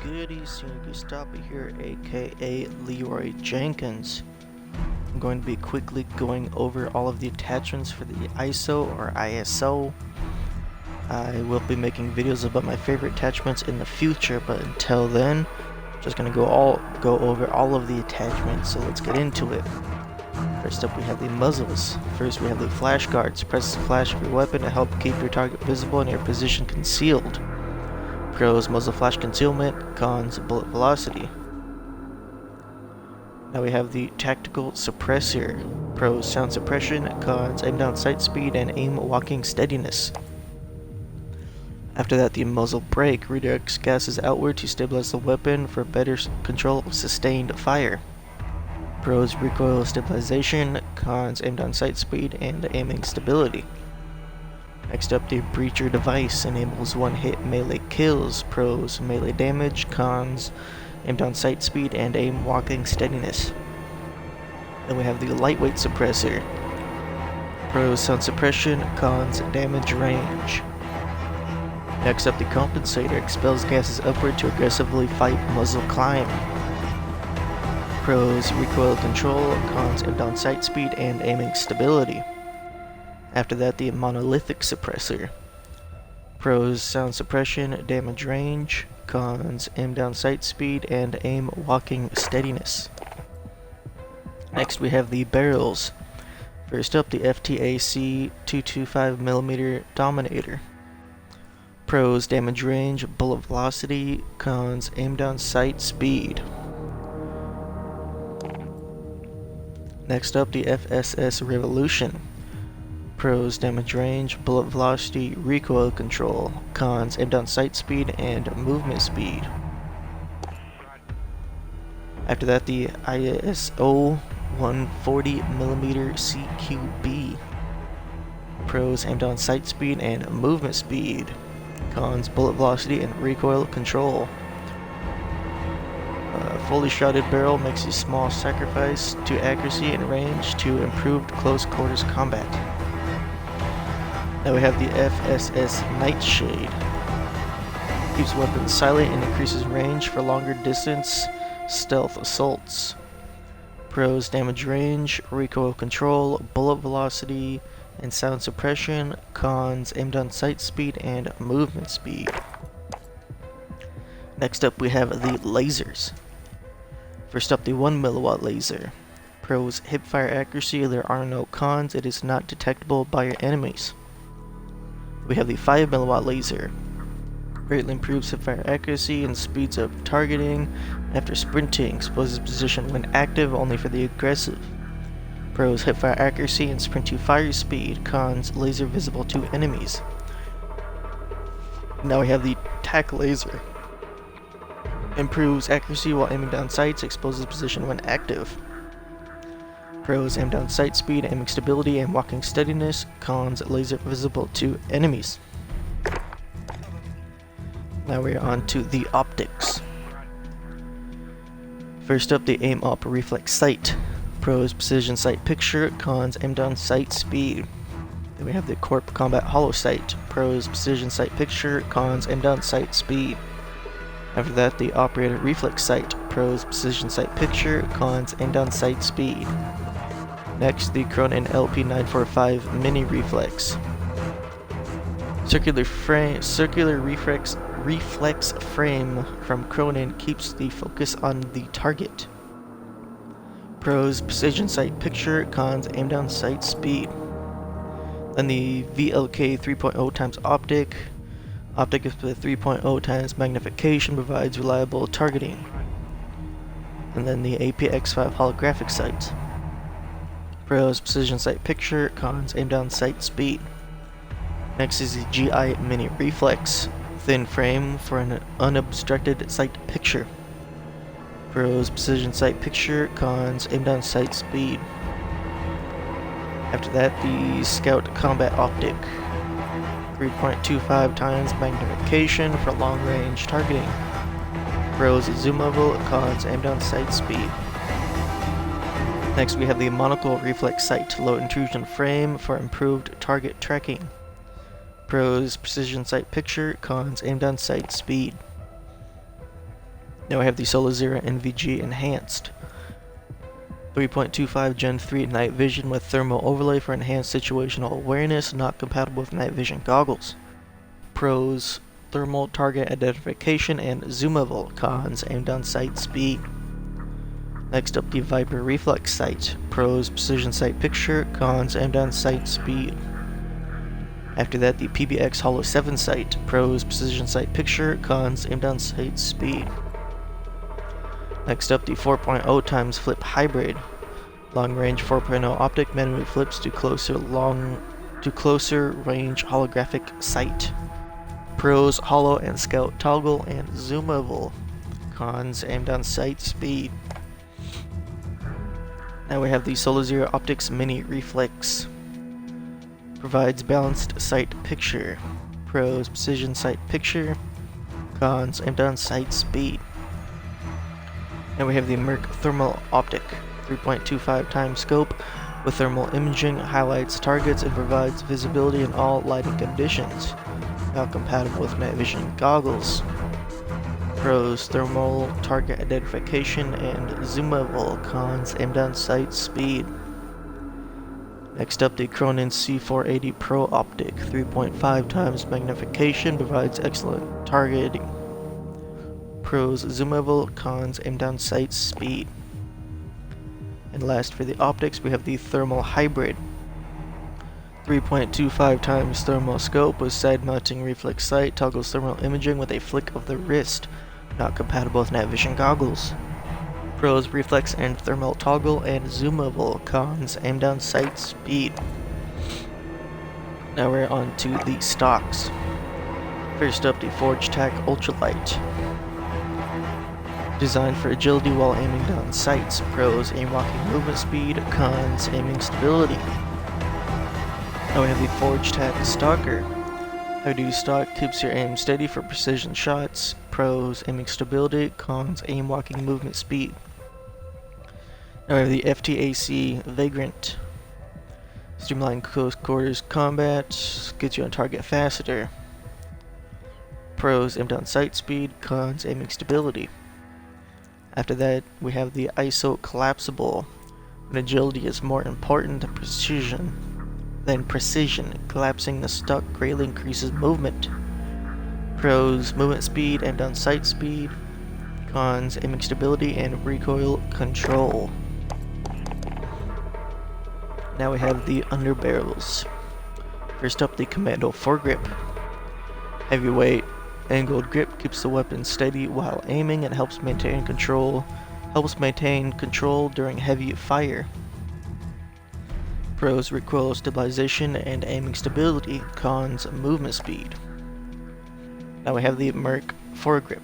Goody, Sneaky Stoppy here, aka Leroy Jenkins. I'm going to be quickly going over all of the attachments for the ISO or ISO. I will be making videos about my favorite attachments in the future, but until then, I'm just going to go over all of the attachments, so let's get into it. First up, we have the muzzles. First, we have the flash guards. Press the flash of your weapon to help keep your target visible and your position concealed. Pros, muzzle flash concealment. Cons, bullet velocity. Now we have the tactical suppressor. Pros, sound suppression. Cons, aim down sight speed and aim walking steadiness. After that, the muzzle brake redirects gases outward to stabilize the weapon for better control of sustained fire. Pros, recoil stabilization. Cons, aim down sight speed and aiming stability. Next up, the breacher device enables one-hit melee kills. Pros, melee damage. Cons, aim down sight speed and aim walking steadiness. Then we have the lightweight suppressor. Pros, sound suppression. Cons, damage range. Next up, the compensator expels gases upward to aggressively fight muzzle climb. Pros, recoil control. Cons, aim down sight speed and aiming stability. After that, the monolithic suppressor. Pros, sound suppression, damage range. Cons, aim down sight speed and aim walking steadiness. Next we have the barrels. First up, the FTAC 225mm Dominator. Pros, damage range, bullet velocity. Cons, aim down sight speed. Next up, the FSS Revolution. Pros, damage range, bullet velocity, recoil control. Cons, aim down sight speed and movement speed. After that, the ISO 140mm CQB. Pros, aim down sight speed and movement speed. Cons, bullet velocity and recoil control. Fully shrouded barrel makes a small sacrifice to accuracy and range to improved close quarters combat. Now we have the FSS Nightshade. Keeps weapons silent and increases range for longer distance stealth assaults. Pros, damage range, recoil control, bullet velocity, and sound suppression. Cons, aim down sight speed and movement speed. Next up we have the lasers. First up, the 1mW laser. Pros, hipfire accuracy, there are no cons, it is not detectable by your enemies. We have the 5mW laser. Greatly improves hipfire accuracy and speeds up targeting after sprinting. Exposes position when active only for the aggressive. Pros, hipfire accuracy and sprint to fire speed. Cons, laser visible to enemies. Now we have the TAC laser. Improves accuracy while aiming down sights. Exposes position when active. Pros, aim down sight speed, aiming stability, and walking steadiness. Cons, laser visible to enemies. Now we're on to the optics. First up, the aim up reflex sight. Pros, precision sight picture. Cons, aim down sight speed. Then we have the corp combat hollow sight. Pros, precision sight picture. Cons, aim down sight speed. After that, the operator reflex sight. Pros, precision sight picture. Cons, aim down sight speed. Next, the Cronin LP945 mini reflex. Circular reflex frame from Cronin keeps the focus on the target. Pros, precision sight picture. Cons, aim down sight speed. Then the VLK 3.0 times optic. Optic is with 3.0 times magnification, provides reliable targeting. And then the APX5 holographic sight. Pros, precision sight picture. Cons, aim down sight speed. Next is the GI mini reflex. Thin frame for an unobstructed sight picture. Pros, precision sight picture. Cons, aim down sight speed. After that, the Scout combat optic. 3.25 times magnification for long range targeting. Pros, zoom level. Cons, aim down sight speed. Next we have the monocle reflex sight, low intrusion frame for improved target tracking. Pros, precision sight picture. Cons, aim down sight speed. Now I have the SoloZero NVG Enhanced. 3.25 Gen 3 Night Vision with Thermal Overlay for enhanced situational awareness, not compatible with night vision goggles. Pros: thermal target identification and zoomable. Cons: aimed on sight speed. Next up, the Viper Reflex Sight. Pros: precision sight picture. Cons: aimed on sight speed. After that, the PBX Holo 7 Sight. Pros: precision sight picture. Cons: aimed on sight speed. Next up, the 4.0 times Flip Hybrid. Long range 4.0 optic manually flips to closer range holographic sight. Pros: holo and scout toggle and zoomable. Cons: aimed on sight speed. Now we have the SoloZero Optics Mini Reflex. Provides balanced sight picture. Pros: precision sight picture. Cons: aimed on sight speed. Now we have the PERK Thermal Optic. 3.25 times scope with thermal imaging, highlights targets, and provides visibility in all lighting conditions. Not compatible with night vision goggles. Pros: thermal target identification and zoomable. Cons: aimed on sight speed. Next up, the Cronin C480 Pro Optic. 3.5 times magnification, provides excellent targeting. Pros: zoomable. Cons: aimed on sight speed. And last for the optics, we have the Thermal Hybrid. 3.25 times thermal scope with side mounting reflex sight, toggles thermal imaging with a flick of the wrist. Not compatible with night vision goggles. Pros: reflex and thermal toggle and zoomable. Cons: aimed on sight speed. Now we're on to the stocks. First up, the Forge Tac Ultralight. Designed for agility while aiming down sights. Pros: aim walking movement speed. Cons: aiming stability. Now we have the Forge Tac Stalker. Heavy-duty stock keeps your aim steady for precision shots. Pros: aiming stability. Cons: aim walking movement speed. Now we have the FTAC Vagrant. Streamline close quarters combat, gets you on target faster. Pros: aimed on sight speed. Cons: aiming stability. After that, we have the ISO Collapsible. When agility is more important than precision, collapsing the stock greatly increases movement. Pros: movement speed, aimed on sight speed. Cons: aiming stability and recoil control. Now we have the Underbarrels. First up, the Commando Foregrip. Heavyweight angled grip keeps the weapon steady while aiming and helps maintain control during heavy fire. Pros: recoil stabilization and aiming stability. Cons: movement speed. Now we have the Merc Foregrip.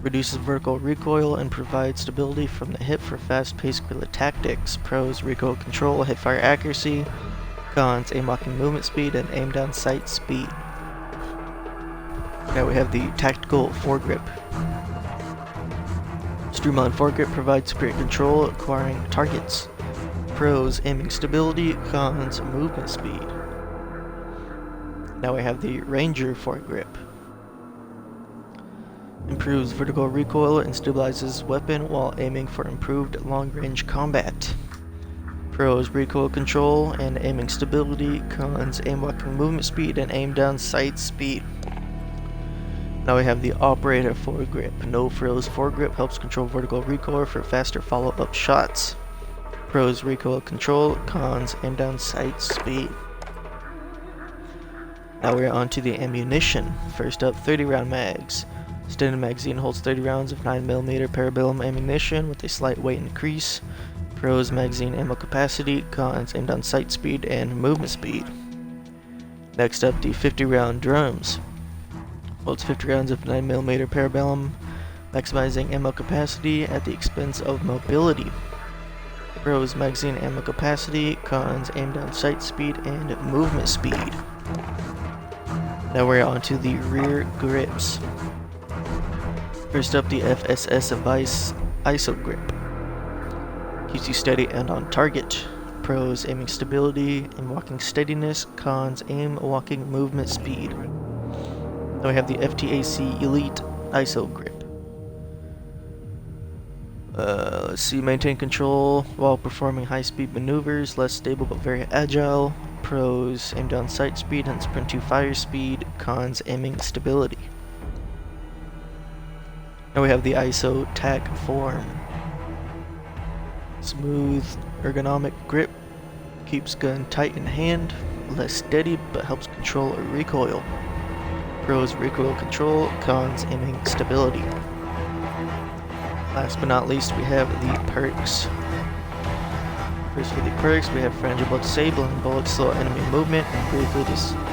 Reduces vertical recoil and provides stability from the hip for fast-paced guerrilla tactics. Pros: recoil control, hip-fire accuracy. Cons: aim locking movement speed and aim down sight speed. Now we have the Tactical Foregrip. Streamlined Foregrip provides great control acquiring targets. Pros: aiming stability. Cons: movement speed. Now we have the Ranger Foregrip. Improves vertical recoil and stabilizes weapon while aiming for improved long-range combat. Pros: recoil control and aiming stability. Cons: aim locking movement speed and aim down sight speed. Now we have the Operator Foregrip. No frills foregrip helps control vertical recoil for faster follow-up shots. Pros: recoil control. Cons: aim down sight speed. Now we're on to the ammunition. First up, 30 round mags. Standard magazine holds 30 rounds of 9mm parabellum ammunition with a slight weight increase. Pros: magazine ammo capacity. Cons: aimed on sight speed and movement speed. Next up, the 50 round drums. Holds 50 rounds of 9mm parabellum, maximizing ammo capacity at the expense of mobility. Pros: magazine ammo capacity. Cons: aimed on sight speed and movement speed. Now we're on to the rear grips. First up, the FSS Vice ISO Grip. Keeps you steady and on target. Pros: aiming stability, aim walking steadiness. Cons: aim walking movement speed. Now we have the FTAC Elite ISO Grip. Let's see, maintain control while performing high-speed maneuvers, less stable but very agile. Pros, aim down sight speed and sprint to fire speed. Cons, aiming stability. Now we have the ISO TAC form. Smooth, ergonomic grip, keeps gun tight in hand, less steady but helps control or recoil. Pros, recoil control. Cons, aiming stability. Last but not least, we have the perks. First, for the perks, we have frangible disabling, bullets slow enemy movement, and briefly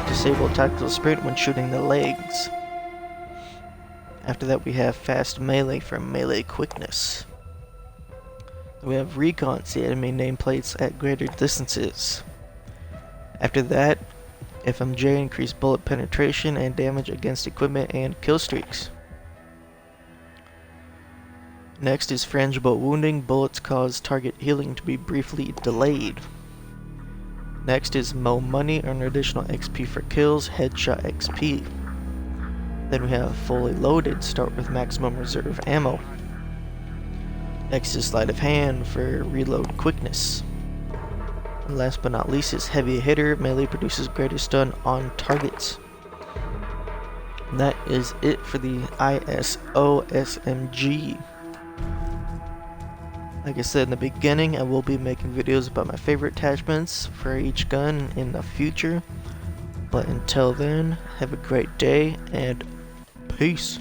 disable tactical sprint when shooting the legs. After that, we have fast melee for melee quickness. We have recon, see enemy nameplates at greater distances. After that, FMJ, increase bullet penetration and damage against equipment and kill streaks. Next is frangible wounding, bullets cause target healing to be briefly delayed. Next is Mo Money, earn additional XP for kills, headshot XP. Then we have fully loaded, start with maximum reserve ammo. Next is sleight of hand for reload quickness. And last but not least is heavy hitter, melee produces greater stun on targets. And that is it for the ISO SMG. Like I said in the beginning, I will be making videos about my favorite attachments for each gun in the future. But until then, have a great day and peace.